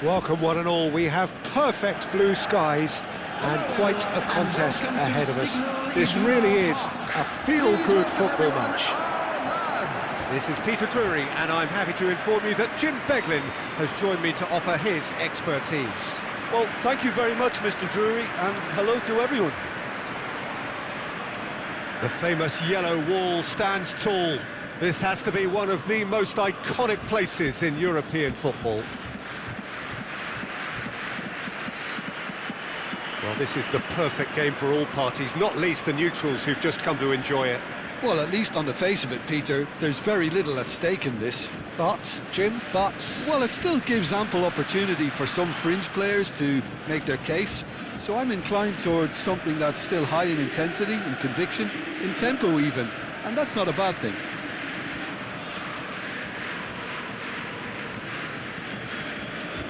Welcome one and all. We have perfect blue skies and quite a contest ahead of us. This really is a feel-good football match. This is Peter Drury, and I'm happy to inform you that Jim Beglin has joined me to offer his expertise. Well, thank you very much, Mr. Drury, and hello to everyone. The famous yellow wall stands tall. This has to be one of the most iconic places in European football. Well, this is the perfect game for all parties, not least the neutrals who've just come to enjoy it. Well, at least on the face of it, Peter, there's very little at stake in this. But, Jim, Well, it still gives ample opportunity for some fringe players to make their case. So I'm inclined towards something that's still high in intensity, in conviction, in tempo even. And that's not a bad thing.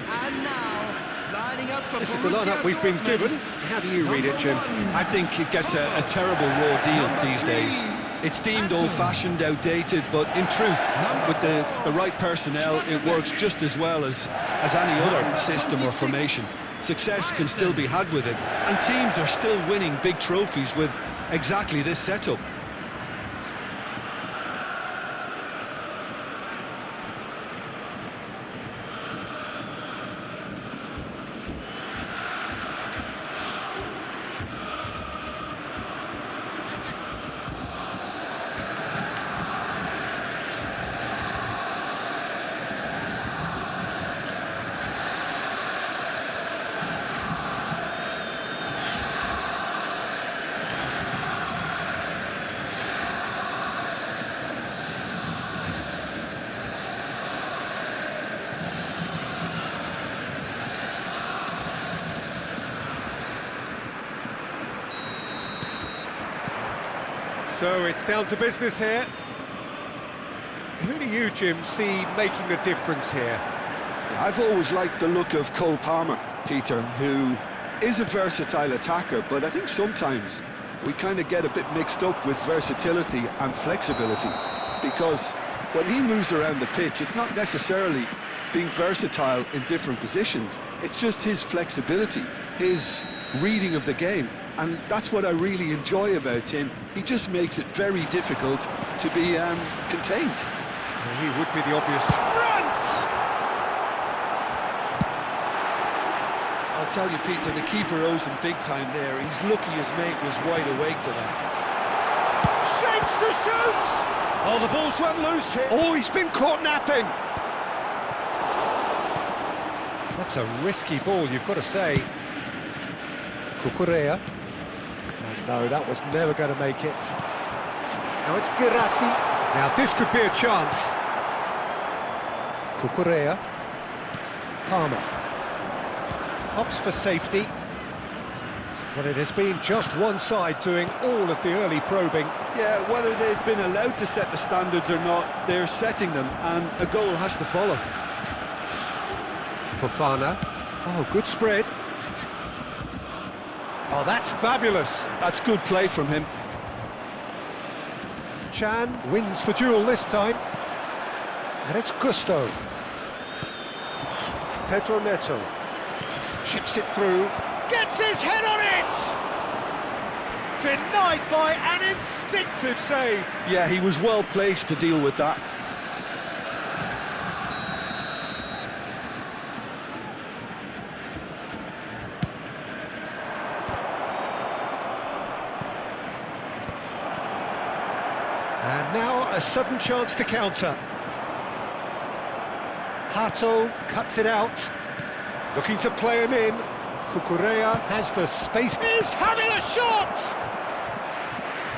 And now, lining up for this is the lineup we've been given. How do you read it, Jim? I think it gets a terrible raw deal these days. It's deemed old-fashioned, outdated, but in truth, with the right personnel, it works just as well as any other system or formation. Success can still be had with it, and teams are still winning big trophies with exactly this setup. So it's down to business here. Who do you, Jim, see making the difference here? I've always liked the look of Cole Palmer, Peter, who is a versatile attacker, but I think sometimes we kind of get a bit mixed up with versatility and flexibility, because when he moves around the pitch, it's not necessarily being versatile in different positions, it's just his flexibility, his reading of the game. And that's what I really enjoy about him. He just makes it very difficult to be contained. Well, he would be the obvious front! I'll tell you, Peter, the keeper owes him big time there. He's lucky his mate was wide awake to that. Shapes to shoot! Oh, the ball's run loose here. Oh, he's been caught napping. That's a risky ball, you've got to say. Cucurella. No, that was never going to make it. Now it's Girassi. Now this could be a chance. Cucurella. Palmer. Opts for safety. But it has been just one side doing all of the early probing. Yeah, whether they've been allowed to set the standards or not, they're setting them, and a goal has to follow. Fofana. Oh, good spread. Oh, that's fabulous. That's good play from him. Chan wins the duel this time. And it's Gusto. Pedro Neto. Chips it through. Gets his head on it! Denied by an instinctive save. Yeah, he was well placed to deal with that. And now a sudden chance to counter. Hato cuts it out. Looking to play him in. Cucurella has the space. He's having a shot!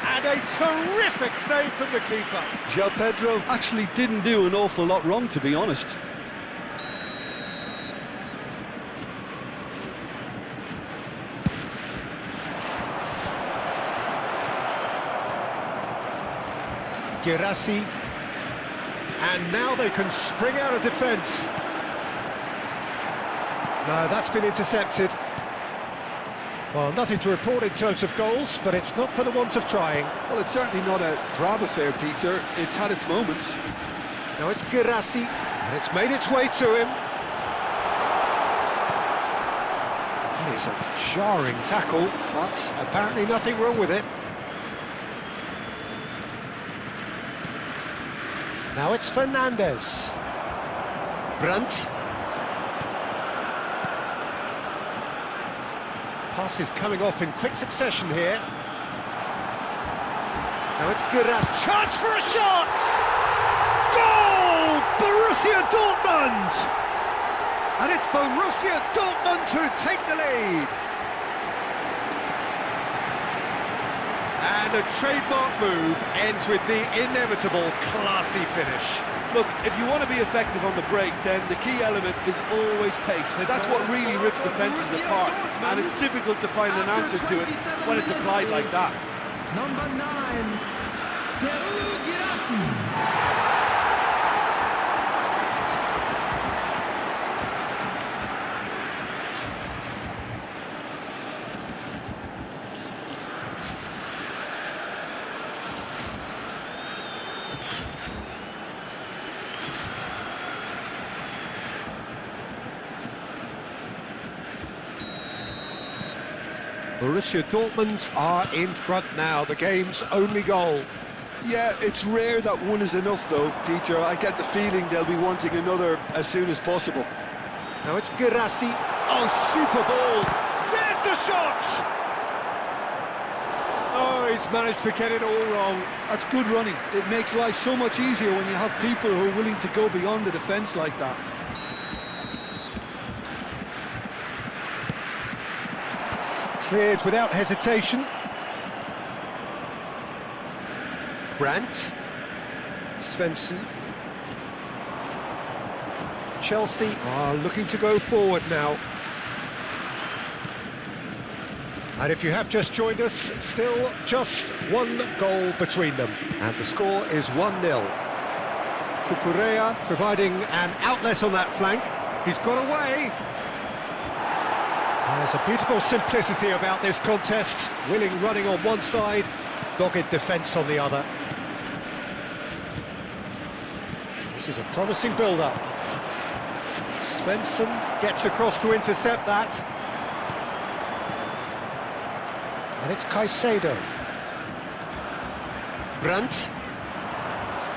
And a terrific save from the keeper. João Pedro actually didn't do an awful lot wrong, to be honest. Girassi, and now they can spring out of defence. No, that's been intercepted. Well, nothing to report in terms of goals, but it's not for the want of trying. Well, it's certainly not a drab affair, Peter. It's had its moments. Now it's Girassi, and it's made its way to him. It's a jarring tackle, but apparently nothing wrong with it. Now it's Fernandez. Brandt. Pass is coming off in quick succession here. Now it's Guras. Chance for a shot! Goal! Borussia Dortmund! And it's Borussia Dortmund who take the lead. And a trademark move ends with the inevitable classy finish. Look, if you want to be effective on the break, then the key element is always pace. That's what really rips defences apart, and it's difficult to find an answer to it when it's applied like that. Number 9, Borussia Dortmund are in front now, the game's only goal. Yeah, it's rare that one is enough though, Peter. I get the feeling they'll be wanting another as soon as possible. Now it's Guirassy. Oh, super ball! There's the shot! Oh, he's managed to get it all wrong. That's good running. It makes life so much easier when you have people who are willing to go beyond the defence like that. Cleared without hesitation. Brandt. Svensson. Chelsea are looking to go forward now. And if you have just joined us, still just one goal between them. And the score is 1-0. Cucurella providing an outlet on that flank. He's got away. There's a beautiful simplicity about this contest. Willing running on one side, dogged defence on the other. This is a promising build-up. Svensson gets across to intercept that. And it's Caicedo. Brandt.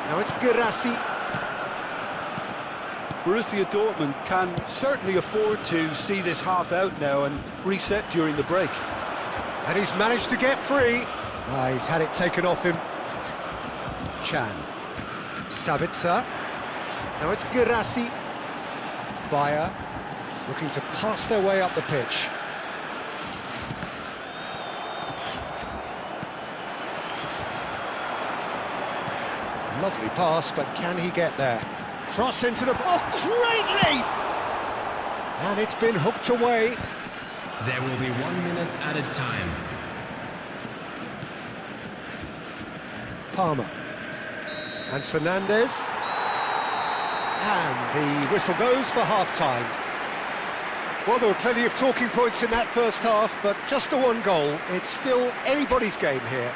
Now it's Guirassy. Borussia Dortmund can certainly afford to see this half out now and reset during the break. And he's managed to get free. He's had it taken off him. Chan. Sabitzer. Now it's Guirassy. Bayer looking to pass their way up the pitch. Lovely pass, but can he get there? Cross into the... Oh, great leap! And it's been hooked away. There will be 1 minute added time. Palmer. And Fernandez. And the whistle goes for half-time. Well, there were plenty of talking points in that first half, but just the one goal. It's still anybody's game here.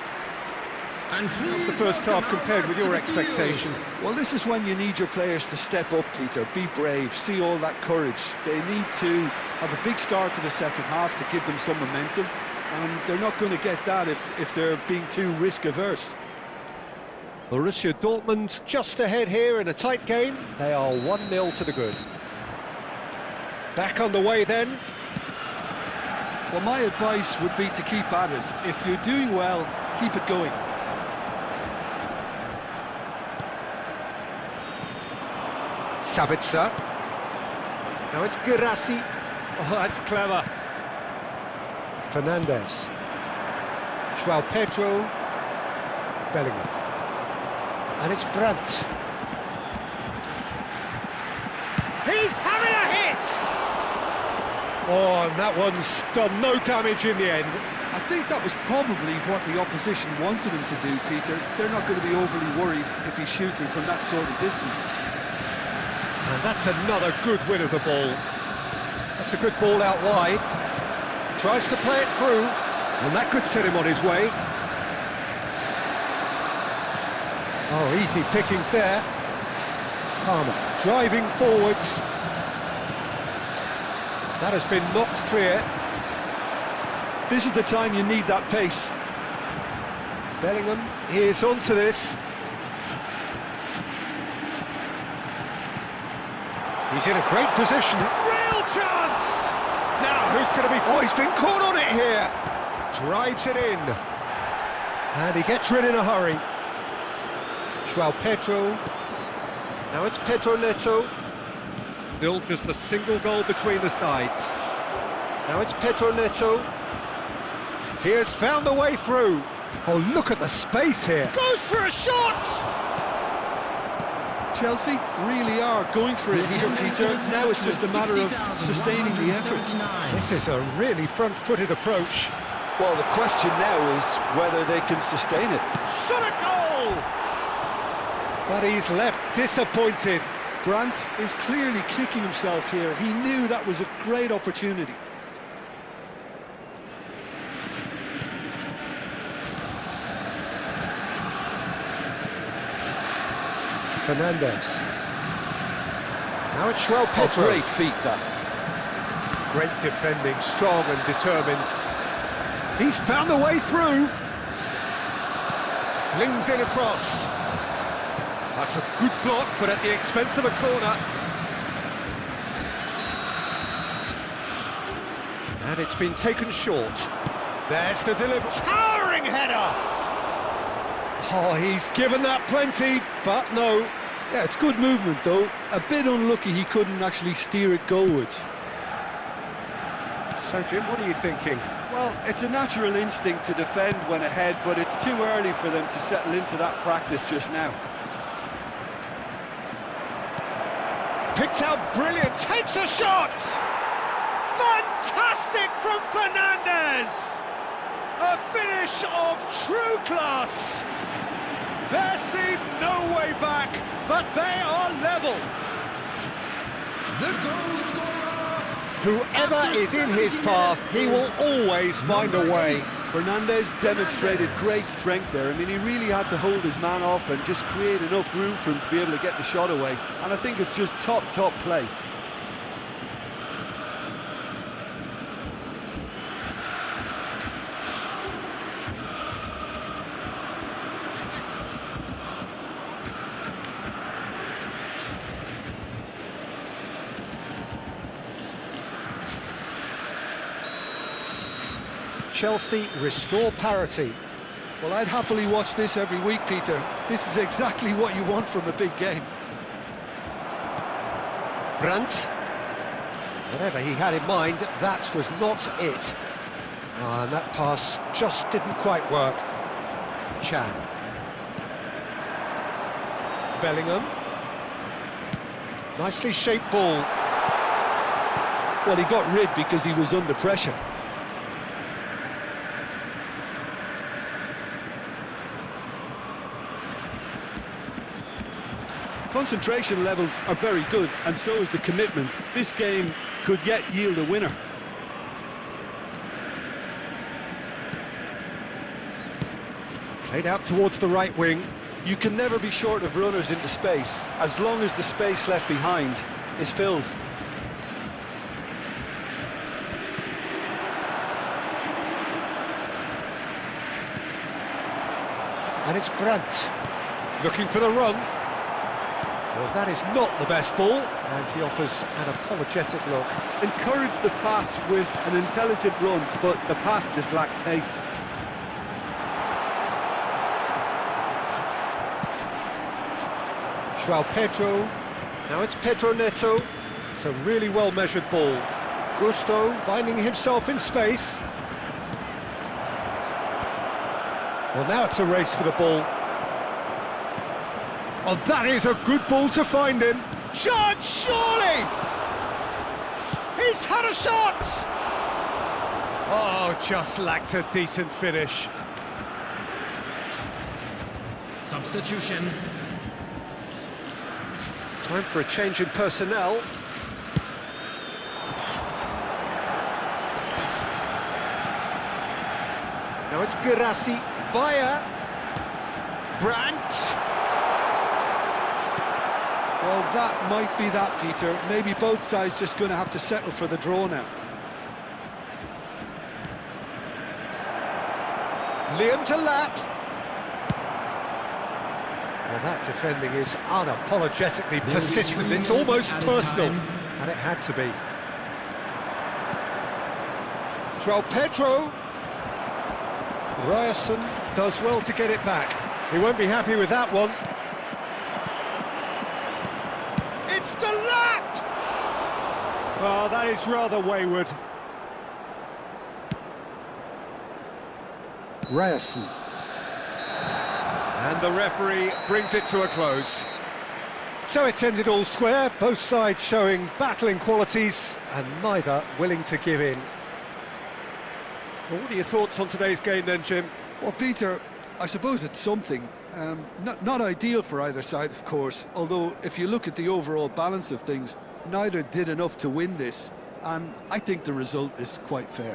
And How's the first half compared with your expectation? Well, this is when you need your players to step up, Peter. Be brave, see all that courage. They need to have a big start to the second half to give them some momentum, and they're not going to get that if they're being too risk-averse. Borussia Dortmund just ahead here in a tight game. They are 1-0 to the good. Back on the way then. Well, my advice would be to keep at it. If you're doing well, keep it going. Sabitzer. Now it's Guirassy. Oh, that's clever. Fernandez. João Pedro. Bellingham. And it's Brandt. He's having a hit! Oh, and that one's done no damage in the end. I think that was probably what the opposition wanted him to do, Peter. They're not going to be overly worried if he's shooting from that sort of distance. And that's another good win of the ball. That's a good ball out wide. Tries to play it through, and that could set him on his way. Oh, easy pickings there. Palmer driving forwards. That has been knocked clear. This is the time you need that pace. Bellingham, he is onto this. He's in a great position. Real chance! Now, who's going to be... Oh, he's been caught on it here. Drives it in. And he gets rid in a hurry. João Pedro. Now it's Pedro Neto. Still just a single goal between the sides. Now it's Pedro Neto. He has found a way through. Oh, look at the space here. Goes for a shot! Chelsea really are going for it here, Peter. Now it's just a matter of sustaining the effort. This is a really front-footed approach. Well, the question now is whether they can sustain it. Shot a goal! But he's left disappointed. Brandt is clearly kicking himself here. He knew that was a great opportunity. Fernandes. Now it's João Pedro. Oh, great feat, that. Great defending, strong and determined. He's found a way through. Flings in across. That's a good block, but at the expense of a corner. And it's been taken short. There's the delivery. Towering header! Oh, he's given that plenty, but no. Yeah, it's good movement, though. A bit unlucky he couldn't actually steer it goalwards. So, Jim, what are you thinking? Well, it's a natural instinct to defend when ahead, but it's too early for them to settle into that practice just now. Picked out brilliant, takes a shot! Fantastic from Fernandes! A finish of true class! There seemed no way back, but they are level. The goal scorer! Whoever is in his path, he will always find a way. Fernandes demonstrated great strength there. I mean, he really had to hold his man off and just create enough room for him to be able to get the shot away. And I think it's just top play. Chelsea restore parity. Well, I'd happily watch this every week, Peter. This is exactly what you want from a big game. Brandt. Whatever he had in mind, that was not it. And that pass just didn't quite work. Chan. Bellingham. Nicely shaped ball. Well, he got rid because he was under pressure. Concentration levels are very good, and so is the commitment. This game could yet yield a winner. Played out towards the right wing. You can never be short of runners into space, as long as the space left behind is filled. And it's Brandt looking for the run. Well, that is not the best ball, and he offers an apologetic look. Encourage the pass with an intelligent run, but the pass just lacked pace. João Pedro. Now it's Pedro Neto. It's a really well-measured ball. Gusto finding himself in space. Well, now it's a race for the ball. Oh, that is a good ball to find him. Chance, surely! He's had a shot! Oh, just lacked a decent finish. Substitution. Time for a change in personnel. Now it's Guirassy, Bayer, Brandt. Well, that might be that, Peter. Maybe both sides just going to have to settle for the draw now. Liam to Lap. Well, that defending is unapologetically persistent. It's almost personal, and it had to be. João Pedro. Ryerson does well to get it back. He won't be happy with that one. It's the Lap! Oh, that is rather wayward. Ryerson. And the referee brings it to a close. So it's ended all square, both sides showing battling qualities and neither willing to give in. Well, what are your thoughts on today's game then, Jim? Well, Peter, I suppose it's something. Not ideal for either side, of course, although if you look at the overall balance of things, neither did enough to win this, and I think the result is quite fair.